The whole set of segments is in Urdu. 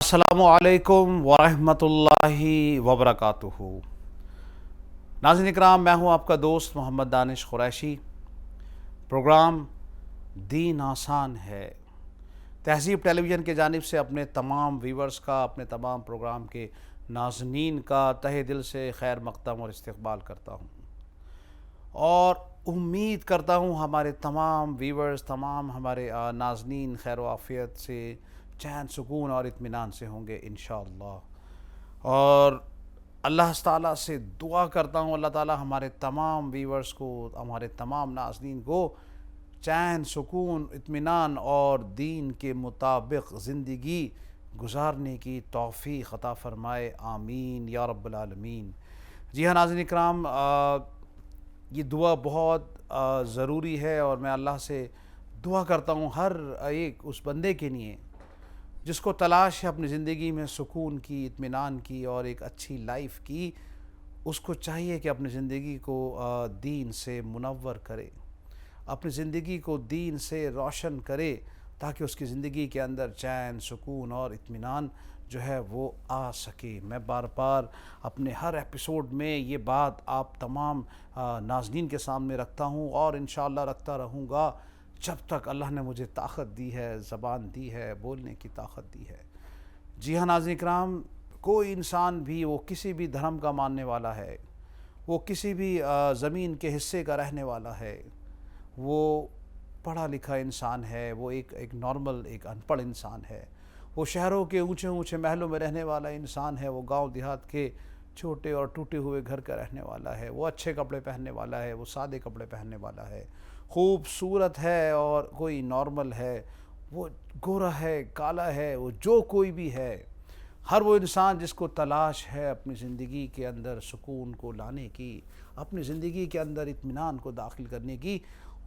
السلام علیکم ورحمۃ اللہ وبرکاتہ۔ ناظرین اکرام، میں ہوں آپ کا دوست محمد دانش قریشی۔ پروگرام دین آسان ہے تہذیب ٹیلی ویژن کی جانب سے اپنے تمام ویورز کا، اپنے تمام پروگرام کے ناظرین کا تہہ دل سے خیر مقدم اور استقبال کرتا ہوں، اور امید کرتا ہوں ہمارے تمام ویورز، تمام ہمارے ناظرین خیر و عافیت سے، چین، سکون اور اطمینان سے ہوں گے انشاءاللہ۔ اور اللہ تعالیٰ سے دعا کرتا ہوں اللہ تعالیٰ ہمارے تمام ویورز کو، ہمارے تمام ناظرین کو چین، سکون، اطمینان اور دین کے مطابق زندگی گزارنے کی توفیق عطا فرمائے، آمین یا رب العالمین۔ جی ہاں ناظرین اکرام، یہ دعا بہت ضروری ہے، اور میں اللہ سے دعا کرتا ہوں ہر ایک اس بندے کے لیے جس کو تلاش ہے اپنی زندگی میں سکون کی، اطمینان کی اور ایک اچھی لائف کی۔ اس کو چاہیے کہ اپنی زندگی کو دین سے منور کرے، اپنی زندگی کو دین سے روشن کرے، تاکہ اس کی زندگی کے اندر چین، سکون اور اطمینان جو ہے وہ آ سکے۔ میں بار بار اپنے ہر ایپیسوڈ میں یہ بات آپ تمام ناظرین کے سامنے رکھتا ہوں، اور انشاءاللہ رکھتا رہوں گا جب تک اللہ نے مجھے طاقت دی ہے، زبان دی ہے، بولنے کی طاقت دی ہے۔ جی ہاں ناظرین اکرام، کوئی انسان بھی، وہ کسی بھی دھرم کا ماننے والا ہے، وہ کسی بھی زمین کے حصے کا رہنے والا ہے، وہ پڑھا لکھا انسان ہے، وہ ایک نارمل، ایک ان پڑھ انسان ہے، وہ شہروں کے اونچے اونچے محلوں میں رہنے والا انسان ہے، وہ گاؤں دیہات کے چھوٹے اور ٹوٹے ہوئے گھر کا رہنے والا ہے، وہ اچھے کپڑے پہننے والا ہے، وہ سادے کپڑے پہننے والا ہے، خوبصورت ہے اور کوئی نارمل ہے، وہ گورا ہے، کالا ہے، وہ جو کوئی بھی ہے، ہر وہ انسان جس کو تلاش ہے اپنی زندگی کے اندر سکون کو لانے کی، اپنی زندگی کے اندر اطمینان کو داخل کرنے کی،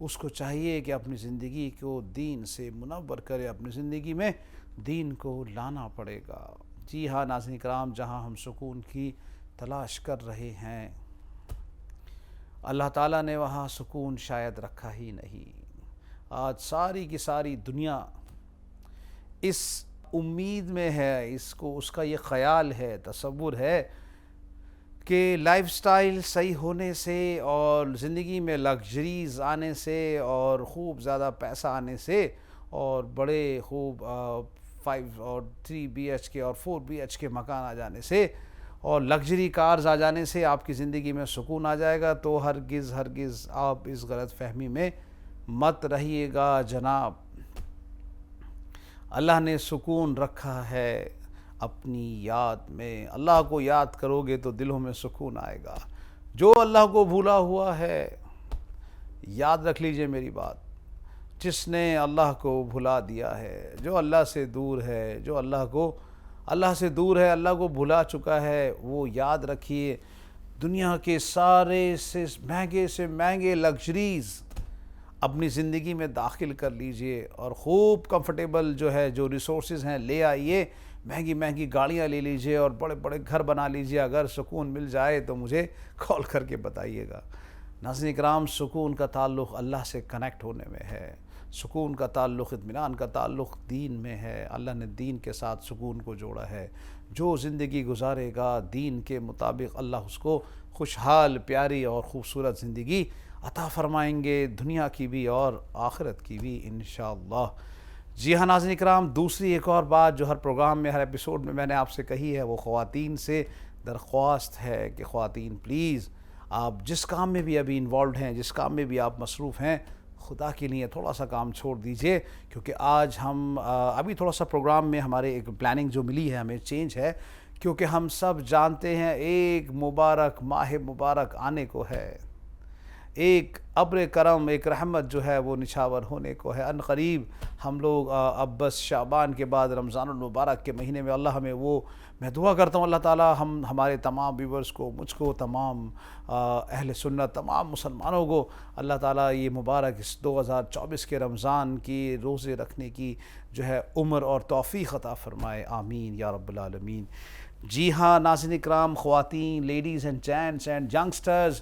اس کو چاہیے کہ اپنی زندگی کو دین سے منور کرے، اپنی زندگی میں دین کو لانا پڑے گا۔ جی ہاں ناظرین کرام، جہاں ہم سکون کی تلاش کر رہے ہیں، اللہ تعالیٰ نے وہاں سکون شاید رکھا ہی نہیں۔ آج ساری کی ساری دنیا اس امید میں ہے، اس کا یہ خیال ہے، تصور ہے کہ لائف سٹائل صحیح ہونے سے اور زندگی میں لگژریز آنے سے اور خوب زیادہ پیسہ آنے سے اور بڑے خوب 5 اور 3 BHK اور 4 BHK مکان آ جانے سے اور لگژری کارز آ جانے سے آپ کی زندگی میں سکون آ جائے گا، تو ہرگز آپ اس غلط فہمی میں مت رہیے گا جناب۔ اللہ نے سکون رکھا ہے اپنی یاد میں، اللہ کو یاد کرو گے تو دلوں میں سکون آئے گا۔ جو اللہ کو بھولا ہوا ہے، یاد رکھ لیجئے میری بات، جس نے اللہ کو بھلا دیا ہے، جو اللہ سے دور ہے، جو اللہ سے دور ہے، اللہ کو بھلا چکا ہے، وہ یاد رکھیے دنیا کے سارے سے مہنگے لگژریز اپنی زندگی میں داخل کر لیجئے، اور خوب کمفرٹیبل جو ریسورسز ہیں لے آئیے، مہنگی گاڑیاں لے لیجئے اور بڑے بڑے گھر بنا لیجئے۔ اگر سکون مل جائے تو مجھے کال کر کے بتائیے گا۔ ناظرین اکرام، سکون کا تعلق اللہ سے کنیکٹ ہونے میں ہے، سکون کا تعلق، اطمینان کا تعلق دین میں ہے۔ اللہ نے دین کے ساتھ سکون کو جوڑا ہے۔ جو زندگی گزارے گا دین کے مطابق، اللہ اس کو خوشحال، پیاری اور خوبصورت زندگی عطا فرمائیں گے، دنیا کی بھی اور آخرت کی بھی انشاءاللہ۔ جی ہاں ناظرین اکرام، دوسری ایک اور بات جو ہر پروگرام میں، ہر ایپیسوڈ میں میں نے آپ سے کہی ہے، وہ خواتین سے درخواست ہے کہ خواتین پلیز، آپ جس کام میں بھی ابھی انوالوڈ ہیں، جس کام میں بھی آپ مصروف ہیں، خدا کے لیے تھوڑا سا کام چھوڑ دیجئے، کیونکہ آج ہم ابھی تھوڑا سا پروگرام میں ہمارے ایک پلاننگ جو ملی ہے ہمیں چینج ہے، کیونکہ ہم سب جانتے ہیں ایک مبارک ماہ مبارک آنے کو ہے، ایک ابر کرم، ایک رحمت جو ہے وہ نچھاور ہونے کو ہے۔ ان قریب ہم لوگ اب بس شعبان کے بعد رمضان المبارک کے مہینے میں اللہ ہمیں میں دعا کرتا ہوں اللہ تعالیٰ ہمارے تمام ویورز کو، مجھ کو، تمام اہل سنت، تمام مسلمانوں کو اللہ تعالیٰ یہ مبارک اس 2024 کے رمضان کی روزے رکھنے کی جو ہے عمر اور توفیق عطا فرمائے، آمین یا رب العالمین۔ جی ہاں ناظرین اکرام، خواتین، ladies and gents and youngsters,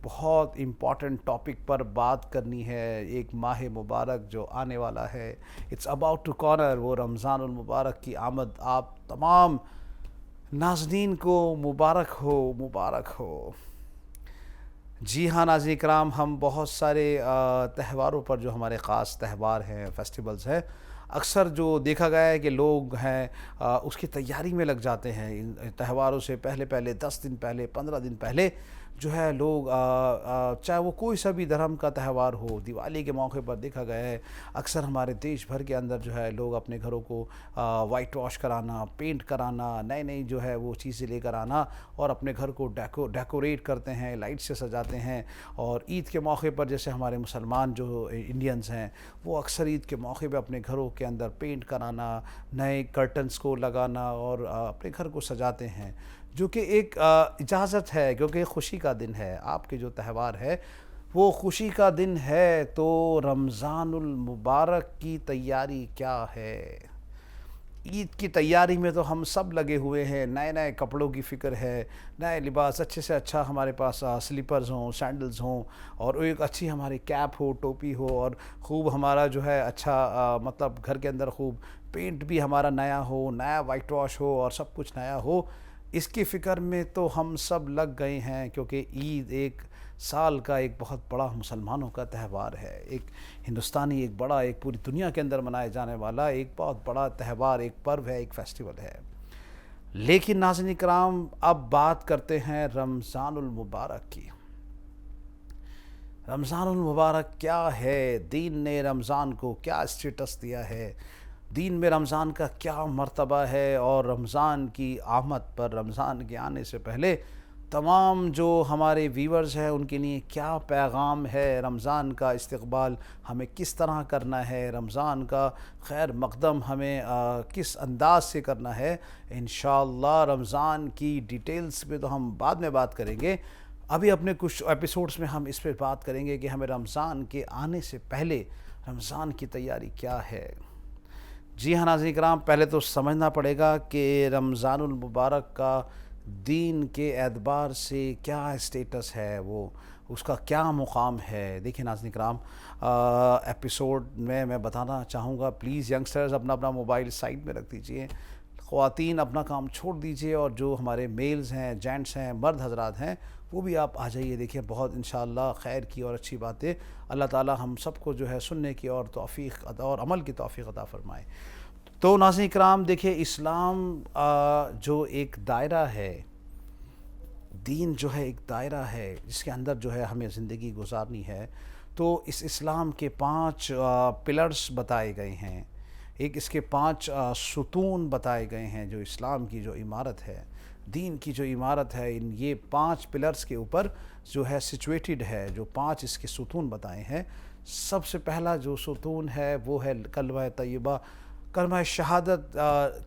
بہت امپورٹنٹ ٹاپک پر بات کرنی ہے. ایک ماہ مبارک جو آنے والا ہے, اٹس اباؤٹ ٹو کارنر, وہ رمضان المبارک کی آمد آپ تمام ناظرین کو مبارک ہو, مبارک ہو. جی ہاں ناظرین کرام, ہم بہت سارے تہواروں پر, جو ہمارے خاص تہوار ہیں, فیسٹیولز ہیں, اکثر جو دیکھا گیا ہے کہ لوگ ہیں اس کی تیاری میں لگ جاتے ہیں. ان تہواروں سے پہلے 10 دن پہلے, 15 دن پہلے جو ہے لوگ چاہے وہ کوئی سا بھی دھرم کا تہوار ہو, دیوالی کے موقع پر دیکھا گیا ہے اکثر ہمارے دیش بھر کے اندر جو ہے لوگ اپنے گھروں کو وائٹ واش کرانا, پینٹ کرانا, نئی جو ہے وہ چیزیں لے کر آنا اور اپنے گھر کو ڈیکوریٹ کرتے ہیں, لائٹ سے سجاتے ہیں. اور عید کے موقع پر جیسے ہمارے مسلمان جو انڈینز ہیں وہ اکثر عید کے موقع پہ اپنے گھروں کے اندر پینٹ کرانا, نئے کرٹنز کو لگانا اور اپنے گھر کو سجاتے ہیں, جو کہ ایک اجازت ہے کیونکہ خوشی کا دن ہے. آپ کے جو تہوار ہے وہ خوشی کا دن ہے. تو رمضان المبارک کی تیاری کیا ہے؟ عید کی تیاری میں تو ہم سب لگے ہوئے ہیں, نئے کپڑوں کی فکر ہے, نئے لباس, اچھے سے اچھا ہمارے پاس سلیپرز ہوں, سینڈلز ہوں, اور ایک اچھی ہماری کیپ ہو, ٹوپی ہو, اور خوب ہمارا جو ہے اچھا مطلب گھر کے اندر خوب پینٹ بھی ہمارا نیا ہو, نیا وائٹ واش ہو اور سب کچھ نیا ہو. اس کی فکر میں تو ہم سب لگ گئے ہیں کیونکہ عید ایک سال کا ایک بہت بڑا مسلمانوں کا تہوار ہے, ایک ہندوستانی, ایک بڑا, ایک پوری دنیا کے اندر منائے جانے والا ایک بہت بڑا تہوار, ایک پرو ہے, ایک فیسٹیول ہے. لیکن ناظرین کرام, اب بات کرتے ہیں رمضان المبارک کی. رمضان المبارک کیا ہے؟ دین نے رمضان کو کیا اسٹیٹس دیا ہے؟ دین میں رمضان کا کیا مرتبہ ہے؟ اور رمضان کی آمد پر, رمضان کے آنے سے پہلے تمام جو ہمارے ویورز ہیں ان کے لیے کیا پیغام ہے؟ رمضان کا استقبال ہمیں کس طرح کرنا ہے؟ رمضان کا خیر مقدم ہمیں کس انداز سے کرنا ہے؟ انشاءاللہ رمضان کی ڈیٹیلز پہ تو ہم بعد میں بات کریں گے. ابھی اپنے کچھ ایپیسوڈز میں ہم اس پہ بات کریں گے کہ ہمیں رمضان کے آنے سے پہلے رمضان کی تیاری کیا ہے. جی ہاں ناظرین کرام, پہلے تو سمجھنا پڑے گا کہ رمضان المبارک کا دین کے اعتبار سے کیا اسٹیٹس ہے, وہ اس کا کیا مقام ہے. دیکھیں ناظرین کرام, ایپیسوڈ میں بتانا چاہوں گا, پلیز ینگسٹرز اپنا موبائل سائڈ میں رکھ دیجئے, خواتین اپنا کام چھوڑ دیجئے, اور جو ہمارے میلز ہیں, جینٹس ہیں, مرد حضرات ہیں, وہ بھی آپ آ جائیے. دیکھیں بہت انشاءاللہ خیر کی اور اچھی باتیں اللہ تعالی ہم سب کو جو ہے سننے کی اور توفیق اور عمل کی توفیق عطا فرمائے. تو ناظرین کرام دیکھیں, اسلام جو ایک دائرہ ہے, دین جو ہے ایک دائرہ ہے جس کے اندر جو ہے ہمیں زندگی گزارنی ہے. تو اس اسلام کے 5 پلرز بتائے گئے ہیں, ایک اس کے 5 ستون بتائے گئے ہیں. جو اسلام کی جو عمارت ہے, دین کی جو عمارت ہے, ان یہ 5 پلرز کے اوپر جو ہے سچویٹڈ ہے. جو 5 اس کے ستون بتائے ہیں, سب سے پہلا جو ستون ہے وہ ہے کلمہ طیبہ, کلمہ شہادت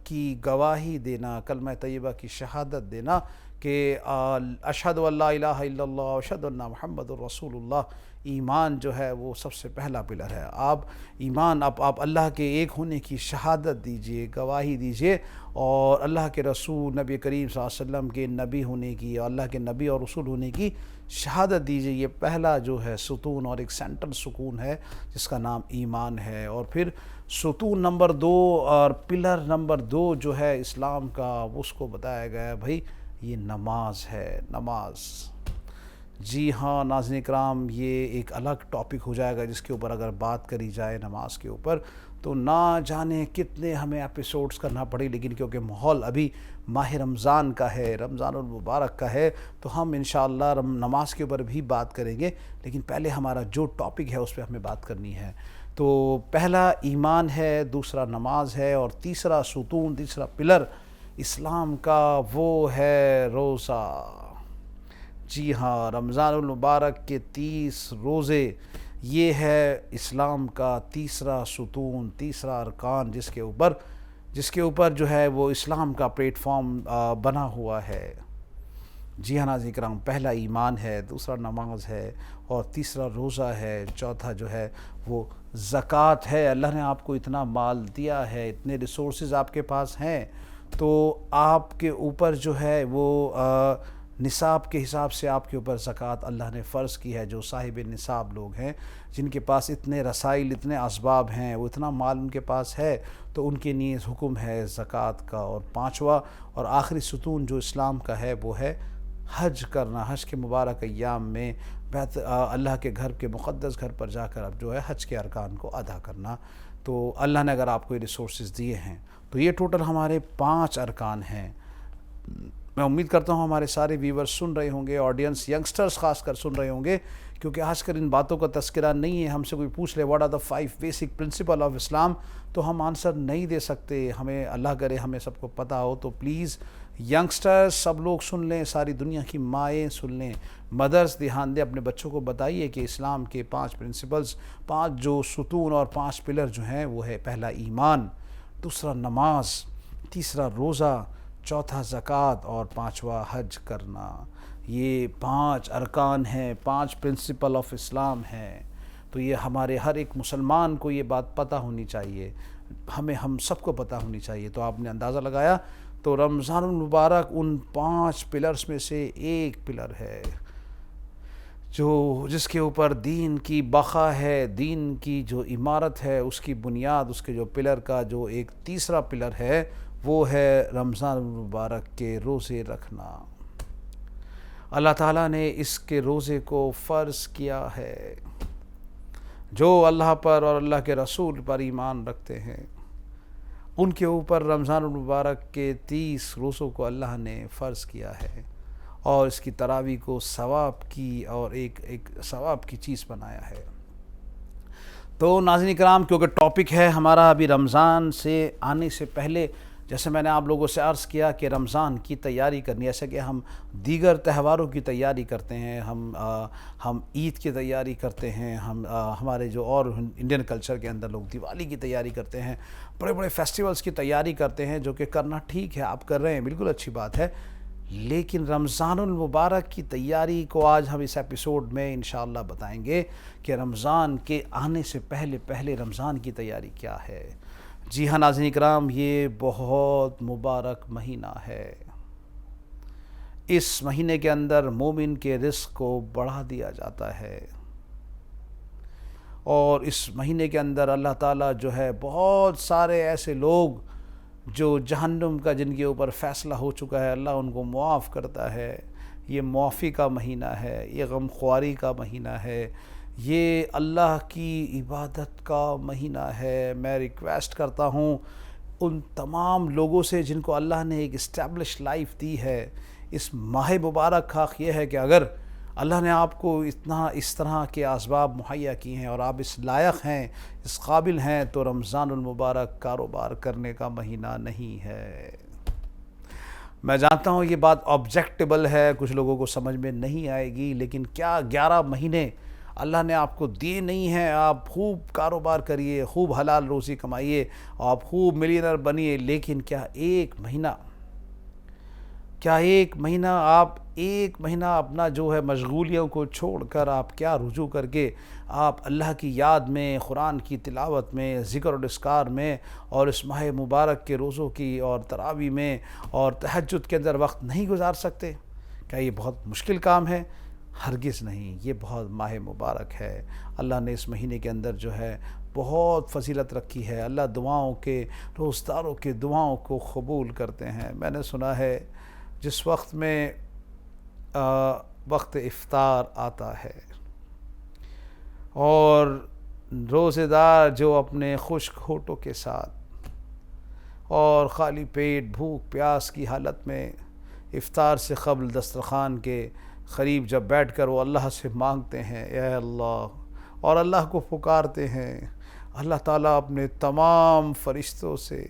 کی گواہی دینا, کلمہ طیبہ کی شہادت دینا کہ اشہد ان لا الہ الا اللہ اشہد ان محمد الرسول اللہ. ایمان جو ہے وہ سب سے پہلا پلر ہے. آپ ایمان, آپ اللہ کے ایک ہونے کی شہادت دیجئے, گواہی دیجئے, اور اللہ کے رسول نبی کریم صلی اللہ علیہ وسلم کے نبی ہونے کی, اور اللہ کے نبی اور رسول ہونے کی شہادت دیجئے. یہ پہلا جو ہے ستون اور ایک سینٹرل سکون ہے جس کا نام ایمان ہے. اور پھر ستون نمبر 2 اور پلر نمبر 2 جو ہے اسلام کا, اس کو بتایا گیا بھائی یہ نماز ہے, نماز. جی ہاں ناظرین کرام, یہ ایک الگ ٹاپک ہو جائے گا جس کے اوپر اگر بات کری جائے نماز کے اوپر تو نہ جانے کتنے ہمیں ایپیسوڈز کرنا پڑے. لیکن کیونکہ ماحول ابھی ماہ رمضان کا ہے, رمضان المبارک کا ہے, تو ہم انشاءاللہ نماز کے اوپر بھی بات کریں گے. لیکن پہلے ہمارا جو ٹاپک ہے اس پہ ہمیں بات کرنی ہے. تو پہلا ایمان ہے, دوسرا نماز ہے, اور تیسرا ستون, تیسرا پلر اسلام کا وہ ہے روزہ. جی ہاں, رمضان المبارک کے 30 روزے, یہ ہے اسلام کا تیسرا ستون, تیسرا ارکان, جس کے اوپر جو ہے وہ اسلام کا پلیٹ فارم بنا ہوا ہے. جی ہاں ناظرین کرام, پہلا ایمان ہے, دوسرا نماز ہے, اور تیسرا روزہ ہے, چوتھا جو ہے وہ زکوٰۃ ہے. اللہ نے آپ کو اتنا مال دیا ہے, اتنے ریسورسز آپ کے پاس ہیں, تو آپ کے اوپر جو ہے وہ نصاب کے حساب سے آپ کے اوپر زکوٰۃ اللہ نے فرض کی ہے. جو صاحب نصاب لوگ ہیں، جن کے پاس اتنے رسائل، اتنے اسباب ہیں، وہ اتنا مال ان کے پاس ہے، تو ان کے نیز حکم ہے زکوٰۃ کا. اور پانچواں اور آخری ستون جو اسلام کا ہے وہ ہے حج کرنا. حج کے مبارک ایام میں اللہ کے گھر کے مقدس گھر پر جا کر اب جو ہے حج کے ارکان کو ادا کرنا. تو اللہ نے اگر آپ کو یہ ریسورسز دیے ہیں تو یہ ٹوٹل ہمارے 5 ارکان ہیں. میں امید کرتا ہوں ہمارے سارے ویورز سن رہے ہوں گے، آڈینس ینگسٹرز خاص کر سن رہے ہوں گے، کیونکہ آج کل ان باتوں کا تذکرہ نہیں ہے. ہم سے کوئی پوچھ لے what are the 5 basic principle of اسلام، تو ہم آنسر نہیں دے سکتے. ہمیں اللہ کرے ہمیں سب کو پتہ ہو. تو پلیز ینگسٹرز سب لوگ سن لیں، ساری دنیا کی مائیں سن لیں، مدرس دھیان دیں، اپنے بچوں کو بتائیے کہ اسلام کے 5 پرنسپلز، 5 جو ستون اور 5 پلر جو ہیں وہ ہے: پہلا ایمان، دوسرا نماز، تیسرا روزہ، چوتھا زکوٰۃ اور 5واں حج کرنا. یہ 5 ارکان ہیں، 5 پرنسپل آف اسلام ہیں. تو یہ ہمارے ہر ایک مسلمان کو یہ بات پتہ ہونی چاہیے، ہم سب کو پتہ ہونی چاہیے. تو آپ نے اندازہ لگایا، تو رمضان المبارک ان 5 پلرز میں سے ایک پلر ہے جس کے اوپر دین کی بقا ہے، دین کی جو عمارت ہے، اس کی بنیاد، اس کے جو پلر کا جو ایک تیسرا پلر ہے وہ ہے رمضان المبارک کے روزے رکھنا. اللہ تعالیٰ نے اس کے روزے کو فرض کیا ہے. جو اللہ پر اور اللہ کے رسول پر ایمان رکھتے ہیں ان کے اوپر رمضان المبارک کے 30 روزوں کو اللہ نے فرض کیا ہے، اور اس کی تراویح کو ثواب کی اور ایک ثواب کی چیز بنایا ہے. تو ناظرین کرام، کیونکہ ٹاپک ہے ہمارا ابھی رمضان سے آنے سے پہلے، جیسے میں نے آپ لوگوں سے عرض کیا کہ رمضان کی تیاری کرنی، ایسے کہ ہم دیگر تہواروں کی تیاری کرتے ہیں، ہم عید کی تیاری کرتے ہیں، ہمارے جو اور انڈین کلچر کے اندر لوگ دیوالی کی تیاری کرتے ہیں، بڑے بڑے فیسٹیولز کی تیاری کرتے ہیں، جو کہ کرنا ٹھیک ہے، آپ کر رہے ہیں، بالکل اچھی بات ہے. لیکن رمضان المبارک کی تیاری کو آج ہم اس ایپیسوڈ میں انشاءاللہ بتائیں گے کہ رمضان کے آنے سے پہلے رمضان کی تیاری کیا ہے. جی ہاں ناظرین اکرام، یہ بہت مبارک مہینہ ہے. اس مہینے کے اندر مومن کے رزق کو بڑھا دیا جاتا ہے، اور اس مہینے کے اندر اللہ تعالیٰ جو ہے بہت سارے ایسے لوگ جو جہنم کا جن کے اوپر فیصلہ ہو چکا ہے، اللہ ان کو معاف کرتا ہے. یہ معافی کا مہینہ ہے، یہ غمخواری کا مہینہ ہے، یہ اللہ کی عبادت کا مہینہ ہے. میں ریکویسٹ کرتا ہوں ان تمام لوگوں سے جن کو اللہ نے ایک اسٹیبلش لائف دی ہے، اس ماہ مبارک کا یہ ہے کہ اگر اللہ نے آپ کو اس طرح کے اسباب مہیا کیے ہیں اور آپ اس لائق ہیں، اس قابل ہیں، تو رمضان المبارک کاروبار کرنے کا مہینہ نہیں ہے. میں جانتا ہوں یہ بات آبجیکٹیبل ہے، کچھ لوگوں کو سمجھ میں نہیں آئے گی، لیکن کیا 11 مہینے اللہ نے آپ کو دیے نہیں ہیں؟ آپ خوب کاروبار کریے، خوب حلال روزی کمائیے، آپ خوب ملینر بنیے، لیکن کیا ایک مہینہ آپ اپنا جو ہے مشغولیوں کو چھوڑ کر آپ کیا رجوع کر کے آپ اللہ کی یاد میں، قرآن کی تلاوت میں، ذکر و اذکار میں، اور اس ماہ مبارک کے روزوں کی اور تراویح میں اور تہجد کے اندر وقت نہیں گزار سکتے؟ کیا یہ بہت مشکل کام ہے؟ ہرگز نہیں، یہ بہت ماہ مبارک ہے. اللہ نے اس مہینے کے اندر جو ہے بہت فضیلت رکھی ہے. اللہ روزداروں کے دعاؤں کو قبول کرتے ہیں. میں نے سنا ہے جس وقت میں وقت افطار آتا ہے اور روزے دار جو اپنے خشک ہونٹوں کے ساتھ اور خالی پیٹ بھوک پیاس کی حالت میں افطار سے قبل دسترخوان کے قریب جب بیٹھ کر وہ اللہ سے مانگتے ہیں، اے اللہ، اور اللہ کو پکارتے ہیں، اللہ تعالیٰ اپنے تمام فرشتوں سے،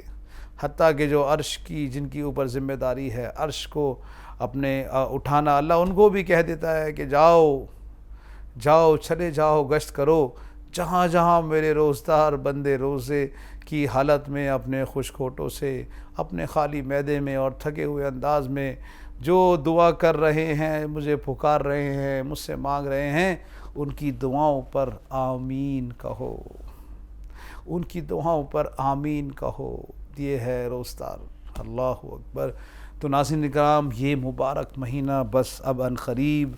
حتیٰ کہ جو عرش کی جن کی اوپر ذمہ داری ہے عرش کو اپنے اٹھانا، اللہ ان کو بھی کہہ دیتا ہے کہ جاؤ چلے جاؤ، گشت کرو، جہاں جہاں میرے روزدار بندے روزے کی حالت میں اپنے خشک ہونٹوں سے، اپنے خالی معدے میں اور تھکے ہوئے انداز میں جو دعا کر رہے ہیں، مجھے پکار رہے ہیں، مجھ سے مانگ رہے ہیں، ان کی دعاؤں پر آمین کہو، ان کی دعاؤں پر آمین کہو. یہ ہے روزدار. اللہ اکبر. تو ناظرین اکرام یہ مبارک مہینہ بس اب ان قریب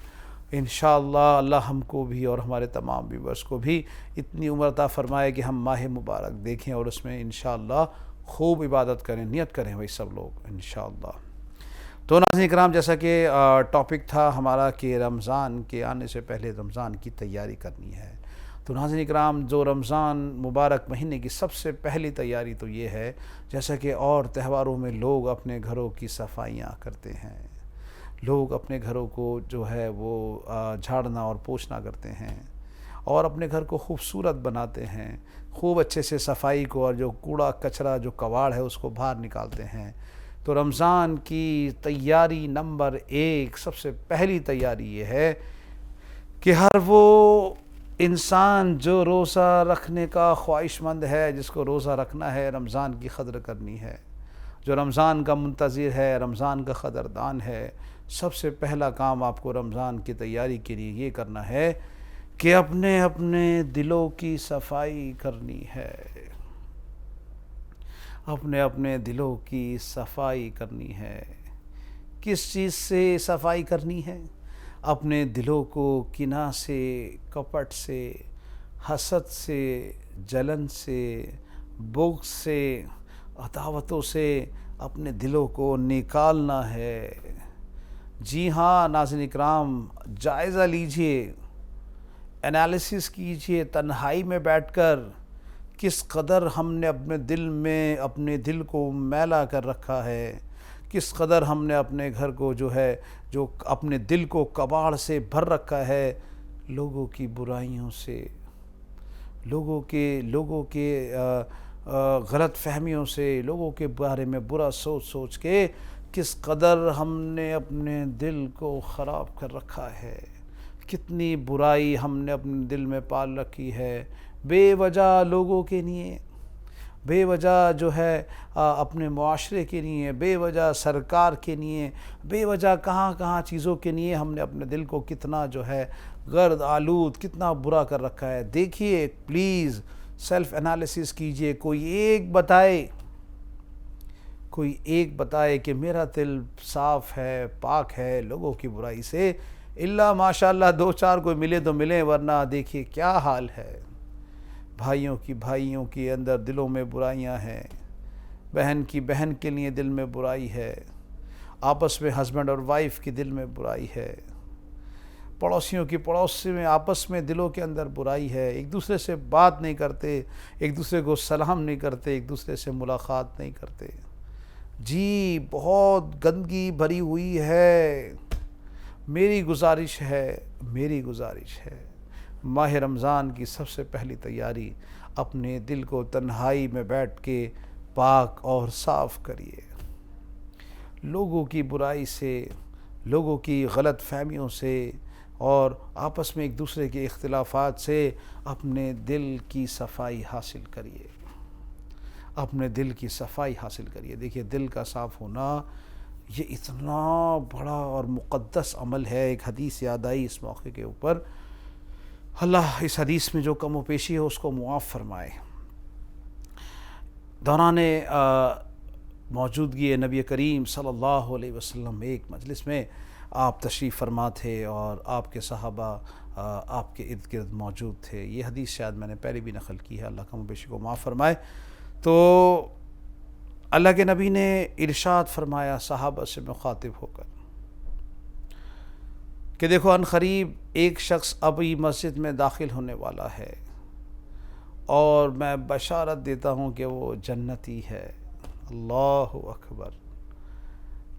انشاءاللہ اللہ ہم کو بھی اور ہمارے تمام ویورز کو بھی اتنی عمر عطا فرمائے کہ ہم ماہ مبارک دیکھیں اور اس میں انشاءاللہ خوب عبادت کریں، نیت کریں بھائی سب لوگ انشاءاللہ۔ تو ناظرین اکرام جیسا کہ ٹاپک تھا ہمارا کہ رمضان کے آنے سے پہلے رمضان کی تیاری کرنی ہے، تو ناظرین اکرام جو رمضان مبارک مہینے کی سب سے پہلی تیاری تو یہ ہے، جیسا کہ اور تہواروں میں لوگ اپنے گھروں کی صفائیاں کرتے ہیں، لوگ اپنے گھروں کو جو ہے وہ جھاڑنا اور پوچھنا کرتے ہیں اور اپنے گھر کو خوبصورت بناتے ہیں، خوب اچھے سے صفائی کو اور جو کوڑا کچرا جو کباڑ ہے اس کو باہر نکالتے ہیں۔ تو رمضان کی تیاری نمبر 1 سب سے پہلی تیاری یہ ہے کہ ہر وہ انسان جو روزہ رکھنے کا خواہش مند ہے، جس کو روزہ رکھنا ہے، رمضان کی قدر کرنی ہے، جو رمضان کا منتظر ہے، رمضان کا قدردان ہے، سب سے پہلا کام آپ کو رمضان کی تیاری کے لیے یہ کرنا ہے کہ اپنے اپنے دلوں کی صفائی کرنی ہے، اپنے اپنے دلوں کی صفائی کرنی ہے۔ کس چیز سے صفائی کرنی ہے؟ اپنے دلوں کو کینہ سے، کپٹ سے، حسد سے، جلن سے، بغض سے، عداوتوں سے اپنے دلوں کو نکالنا ہے۔ جی ہاں ناظرین اکرام، جائزہ لیجئے، انالیسس کیجئے تنہائی میں بیٹھ کر، کس قدر ہم نے اپنے دل میں اپنے دل کو میلا کر رکھا ہے، کس قدر ہم نے اپنے گھر کو جو اپنے دل کو کباڑ سے بھر رکھا ہے، لوگوں کی برائیوں سے، لوگوں کے غلط فہمیوں سے، لوگوں کے بارے میں برا سوچ کے کس قدر ہم نے اپنے دل کو خراب کر رکھا ہے، کتنی برائی ہم نے اپنے دل میں پال رکھی ہے، بے وجہ لوگوں کے لیے، بے وجہ جو ہے اپنے معاشرے کے لیے، بے وجہ سرکار کے لیے، بے وجہ کہاں چیزوں کے لیے ہم نے اپنے دل کو کتنا جو ہے گرد آلود، کتنا برا کر رکھا ہے۔ دیکھیے پلیز سیلف انالیسس کیجئے، کوئی ایک بتائے کہ میرا دل صاف ہے، پاک ہے لوگوں کی برائی سے، اللہ ماشاءاللہ 2-4 کوئی ملے تو ملے، ورنہ دیکھیے کیا حال ہے۔ بھائیوں کی اندر دلوں میں برائیاں ہیں، بہن کے لیے دل میں برائی ہے، آپس میں ہسبینڈ اور وائف کے دل میں برائی ہے، پڑوسی میں آپس میں دلوں کے اندر برائی ہے، ایک دوسرے سے بات نہیں کرتے، ایک دوسرے کو سلام نہیں کرتے، ایک دوسرے سے ملاقات نہیں کرتے، جی بہت گندگی بھری ہوئی ہے۔ میری گزارش ہے ماہ رمضان کی سب سے پہلی تیاری اپنے دل کو تنہائی میں بیٹھ کے پاک اور صاف کریے، لوگوں کی برائی سے، لوگوں کی غلط فہمیوں سے اور آپس میں ایک دوسرے کے اختلافات سے اپنے دل کی صفائی حاصل کریے، اپنے دل کی صفائی حاصل کریے۔ دیکھیے دل کا صاف ہونا یہ اتنا بڑا اور مقدس عمل ہے۔ ایک حدیث یاد آئی اس موقع کے اوپر، اللہ اس حدیث میں جو کم و پیشی ہے اس کو معاف فرمائے۔ دوران موجودگی نبی کریم صلی اللہ علیہ وسلم ایک مجلس میں آپ تشریف فرما تھے اور آپ کے صحابہ آپ کے ارد گرد موجود تھے۔ یہ حدیث شاید میں نے پہلے بھی نقل کی ہے، اللہ کم و بیشی کو معاف فرمائے۔ تو اللہ کے نبی نے ارشاد فرمایا صحابہ سے مخاطب ہو کر کہ دیکھو ان قریب ایک شخص ابھی مسجد میں داخل ہونے والا ہے اور میں بشارت دیتا ہوں کہ وہ جنتی ہے۔ اللہ اکبر،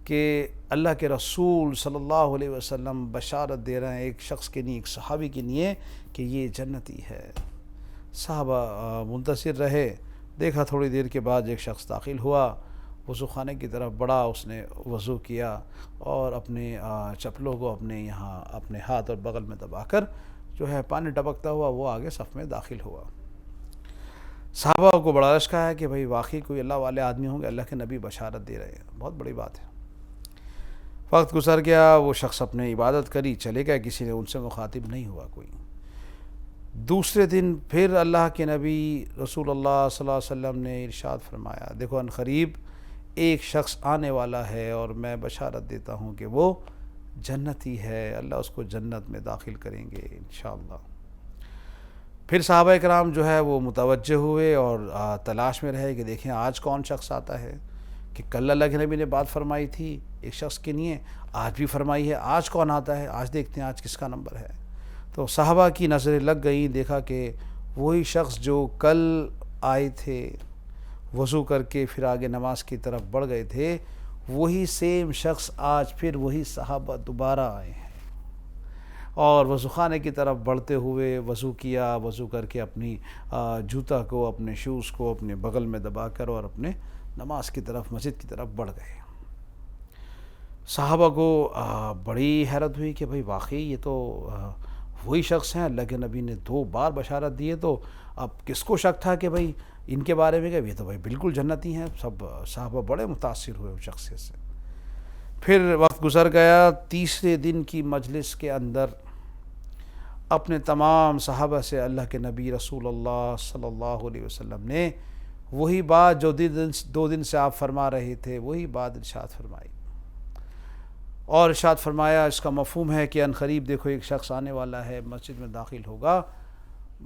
کہ اللہ کے رسول صلی اللہ علیہ وسلم بشارت دے رہے ہیں ایک شخص کے لیے، ایک صحابی کے لیے کہ یہ جنتی ہے۔ صحابہ منتظر رہے، دیکھا تھوڑی دیر کے بعد ایک شخص داخل ہوا، وضو خانے کی طرف بڑھا، اس نے وضو کیا اور اپنے چپلوں کو اپنے ہاتھ اور بغل میں دبا کر جو ہے پانی ٹپکتا ہوا وہ آگے صف میں داخل ہوا۔ صحابہ کو بڑا رشک آیا کہ بھئی واقعی کوئی اللہ والے آدمی ہوں گے، اللہ کے نبی بشارت دے رہے ہیں، بہت بڑی بات ہے۔ وقت گزر گیا، وہ شخص اپنے عبادت کری چلے گئے، کسی نے ان سے مخاطب نہیں ہوا کوئی۔ دوسرے دن پھر اللہ کے نبی رسول اللہ صلی اللہ علیہ وسلم نے ارشاد فرمایا دیکھو ان قریب ایک شخص آنے والا ہے اور میں بشارت دیتا ہوں کہ وہ جنتی ہے، اللہ اس کو جنت میں داخل کریں گے انشاءاللہ۔ پھر صحابہ کرام جو ہے وہ متوجہ ہوئے اور تلاش میں رہے کہ دیکھیں آج کون شخص آتا ہے، کہ کل اللہ کے نبی نے بات فرمائی تھی ایک شخص کے لیے، آج بھی فرمائی ہے، آج کون آتا ہے، آج دیکھتے ہیں آج کس کا نمبر ہے۔ تو صحابہ کی نظریں لگ گئیں، دیکھا کہ وہی شخص جو کل آئے تھے وضو کر کے پھر آگے نماز کی طرف بڑھ گئے تھے، وہی سیم شخص آج پھر وہی صحابہ دوبارہ آئے ہیں اور وضو خانے کی طرف بڑھتے ہوئے وضو کیا، وضو کر کے اپنی جوتا کو، اپنے شوز کو اپنے بغل میں دبا کر اور اپنے نماز کی طرف، مسجد کی طرف بڑھ گئے۔ صحابہ کو بڑی حیرت ہوئی کہ بھئی واقعی یہ تو وہی شخص ہیں، اللہ کے نبی نے 2 بار بشارت دی ہے، تو اب کس کو شک تھا کہ بھئی ان کے بارے میں کہ یہ تو بھئی بالکل جنتی ہیں۔ سب صحابہ بڑے متاثر ہوئے اس شخصیت سے۔ پھر وقت گزر گیا، تیسرے دن کی مجلس کے اندر اپنے تمام صحابہ سے اللہ کے نبی رسول اللہ صلی اللہ علیہ وسلم نے وہی بات جو 2 دن سے آپ فرما رہے تھے، وہی بات ارشاد فرمائی، اور ارشاد فرمایا اس کا مفہوم ہے کہ عنقریب دیکھو ایک شخص آنے والا ہے، مسجد میں داخل ہوگا،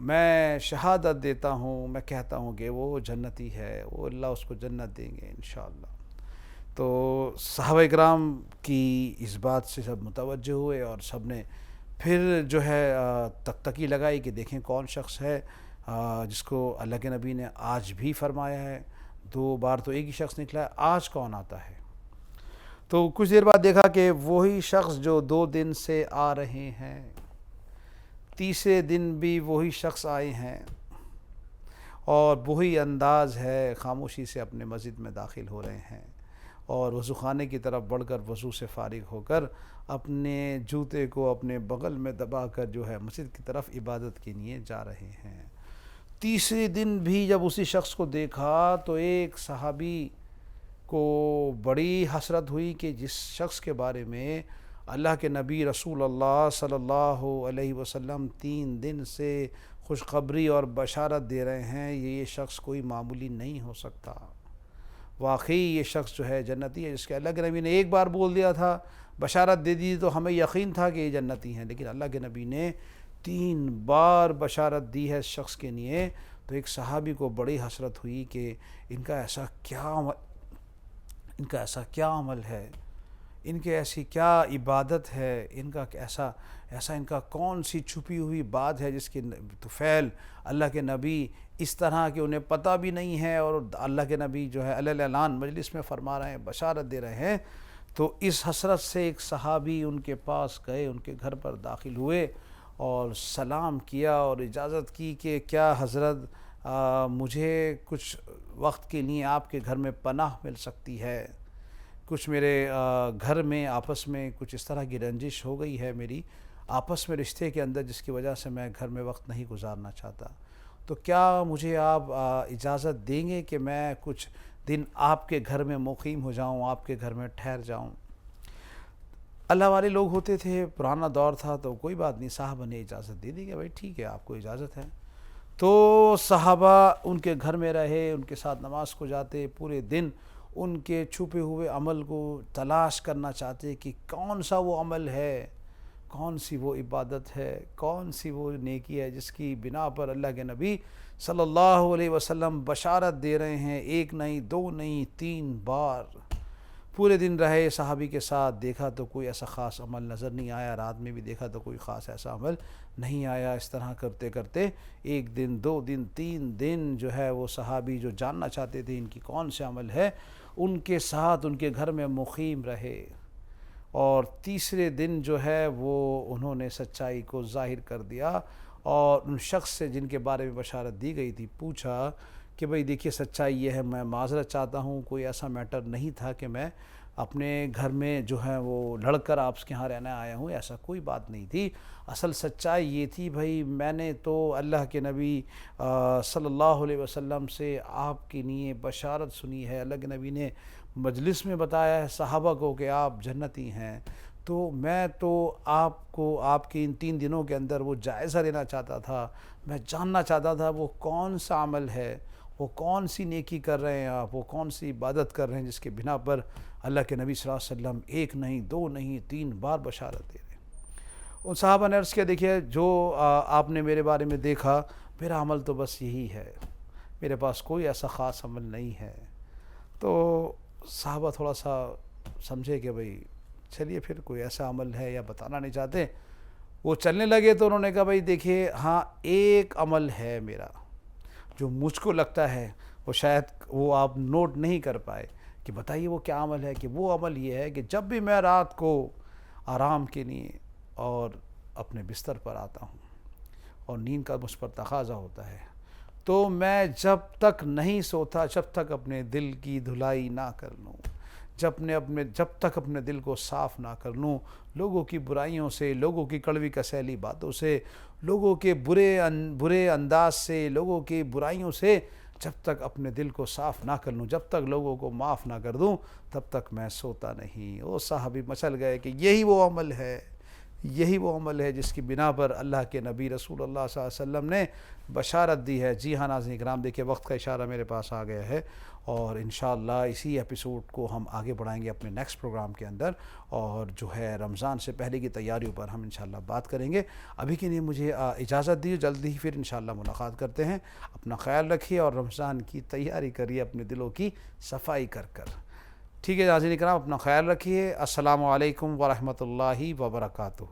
میں شہادت دیتا ہوں، میں کہتا ہوں کہ وہ جنتی ہے، وہ اللہ اس کو جنت دیں گے انشاءاللہ۔ تو صحابہ کرام کی اس بات سے سب متوجہ ہوئے اور سب نے پھر جو ہے تکی لگائی کہ دیکھیں کون شخص ہے جس کو اللہ کے نبی نے آج بھی فرمایا ہے، 2 بار تو ایک ہی شخص نکلا ہے، آج کون آتا ہے۔ تو کچھ دیر بعد دیکھا کہ وہی شخص جو 2 دن سے آ رہے ہیں، تیسرے دن بھی وہی شخص آئے ہیں اور وہی انداز ہے، خاموشی سے اپنے مسجد میں داخل ہو رہے ہیں اور وضو خانے کی طرف بڑھ کر وضو سے فارغ ہو کر اپنے جوتے کو اپنے بغل میں دبا کر جو ہے مسجد کی طرف عبادت کے لیے جا رہے ہیں۔ تیسرے دن بھی جب اسی شخص کو دیکھا تو ایک صحابی کو بڑی حسرت ہوئی کہ جس شخص کے بارے میں اللہ کے نبی رسول اللہ صلی اللہ علیہ وسلم 3 دن سے خوشخبری اور بشارت دے رہے ہیں، یہ شخص کوئی معمولی نہیں ہو سکتا، واقعی یہ شخص جو ہے جنتی ہے، جس کے اللہ کے نبی نے ایک بار بول دیا تھا، بشارت دے دی تو ہمیں یقین تھا کہ یہ جنتی ہیں، لیکن اللہ کے نبی نے 3 بار بشارت دی ہے اس شخص کے لیے۔ تو ایک صحابی کو بڑی حسرت ہوئی کہ ان کا ایسا کیا عمل ہے، ان کے ایسی کیا عبادت ہے، ان کا ایسا ان کا کون سی چھپی ہوئی بات ہے جس کی طفیل اللہ کے نبی اس طرح کہ انہیں پتہ بھی نہیں ہے، اور اللہ کے نبی جو ہے علیہ اعلان مجلس میں فرما رہے ہیں، بشارت دے رہے ہیں۔ تو اس حسرت سے ایک صحابی ان کے پاس گئے، ان کے گھر پر داخل ہوئے اور سلام کیا اور اجازت کی کہ کیا حضرت مجھے کچھ وقت کے لیے آپ کے گھر میں پناہ مل سکتی ہے، کچھ میرے گھر میں آپس میں کچھ اس طرح کی رنجش ہو گئی ہے میری آپس میں رشتے کے اندر، جس کی وجہ سے میں گھر میں وقت نہیں گزارنا چاہتا، تو کیا مجھے آپ اجازت دیں گے کہ میں کچھ دن آپ کے گھر میں مقیم ہو جاؤں، آپ کے گھر میں ٹھہر جاؤں۔ اللہ والے لوگ ہوتے تھے، پرانا دور تھا، تو کوئی بات نہیں، صحابہ نے اجازت دے دی کہ بھائی ٹھیک ہے آپ کو اجازت ہے۔ تو صحابہ ان کے گھر میں رہے، ان کے ساتھ نماز کو جاتے، پورے دن ان کے چھپے ہوئے عمل کو تلاش کرنا چاہتے کہ کون سا وہ عمل ہے، کون سی وہ عبادت ہے، کون سی وہ نیکی ہے جس کی بنا پر اللہ کے نبی صلی اللہ علیہ وسلم بشارت دے رہے ہیں، 1 نہیں 2 نہیں 3 بار۔ پورے دن رہے صحابی کے ساتھ، دیکھا تو کوئی ایسا خاص عمل نظر نہیں آیا، رات میں بھی دیکھا تو کوئی خاص ایسا عمل نہیں آیا۔ اس طرح کرتے کرتے 1 دن 2 دن 3 دن جو ہے وہ صحابی جو جاننا چاہتے تھے ان کی کون سے عمل ہے، ان کے ساتھ ان کے گھر میں مقیم رہے، اور تیسرے دن جو ہے وہ انہوں نے سچائی کو ظاہر کر دیا، اور ان شخص سے جن کے بارے میں بشارت دی گئی تھی پوچھا کہ بھئی دیکھیے سچائی یہ ہے، میں معذرت چاہتا ہوں، کوئی ایسا میٹر نہیں تھا کہ میں اپنے گھر میں جو ہے وہ لڑ کر آپ کے یہاں رہنے آیا ہوں، ایسا کوئی بات نہیں تھی، اصل سچائی یہ تھی بھائی میں نے تو اللہ کے نبی صلی اللہ علیہ وسلم سے آپ کے لیے بشارت سنی ہے، اللہ کے نبی نے مجلس میں بتایا ہے صحابہ کو کہ آپ جنتی ہیں، تو میں تو آپ کو آپ کے ان 3 دنوں کے اندر وہ جائزہ لینا چاہتا تھا، میں جاننا چاہتا تھا وہ کون سا عمل ہے، وہ کون سی نیکی کر رہے ہیں آپ، وہ کون سی عبادت کر رہے ہیں جس کے بنا پر اللہ کے نبی صلی اللہ علیہ وسلم ایک نہیں، دو نہیں، 3 بار بشارت دے رہے ہیں۔ ان صحابہ نے عرض کیا دیکھیے جو آپ نے میرے بارے میں دیکھا، میرا عمل تو بس یہی ہے، میرے پاس کوئی ایسا خاص عمل نہیں ہے۔ تو صحابہ تھوڑا سا سمجھے کہ بھئی چلیے پھر کوئی ایسا عمل ہے یا بتانا نہیں چاہتے۔ وہ چلنے لگے تو انہوں نے کہا بھئی دیکھیے ہاں ایک عمل ہے میرا جو مجھ کو لگتا ہے وہ شاید وہ آپ نوٹ نہیں کر پائے، کہ بتائیے وہ کیا عمل ہے؟ کہ وہ عمل یہ ہے کہ جب بھی میں رات کو آرام کے لیے اور اپنے بستر پر آتا ہوں اور نیند کا مجھ پر تقاضا ہوتا ہے، تو میں جب تک نہیں سوتا جب تک اپنے دل کی دھلائی نہ کر لوں، جب تک اپنے دل کو صاف نہ کر لوں لوگوں کی برائیوں سے، لوگوں کی کڑوی کسیلی باتوں سے، لوگوں کے برے انداز سے، لوگوں کی برائیوں سے، جب تک اپنے دل کو صاف نہ کر لوں، جب تک لوگوں کو معاف نہ کر دوں، تب تک میں سوتا نہیں۔ وہ صحابی مچل گئے کہ یہی وہ عمل ہے، یہی وہ عمل ہے جس کی بنا پر اللہ کے نبی رسول اللہ صلی اللہ علیہ وسلم نے بشارت دی ہے۔ جی ہاں ناظرین کرام، دیکھیے وقت کا اشارہ میرے پاس آ گیا ہے، اور انشاءاللہ اسی ایپیسوڈ کو ہم آگے بڑھائیں گے اپنے نیکسٹ پروگرام کے اندر، اور جو ہے رمضان سے پہلے کی تیاریوں پر ہم انشاءاللہ بات کریں گے۔ ابھی کے لیے مجھے اجازت دیجیے، جلدی ہی پھر انشاءاللہ ملاقات کرتے ہیں۔ اپنا خیال رکھیے اور رمضان کی تیاری کریے اپنے دلوں کی صفائی کر کر۔ ٹھیک ہے ناظرین کرام، اپنا خیال رکھیے۔ السلام علیکم ورحمۃ اللہ وبرکاتہ۔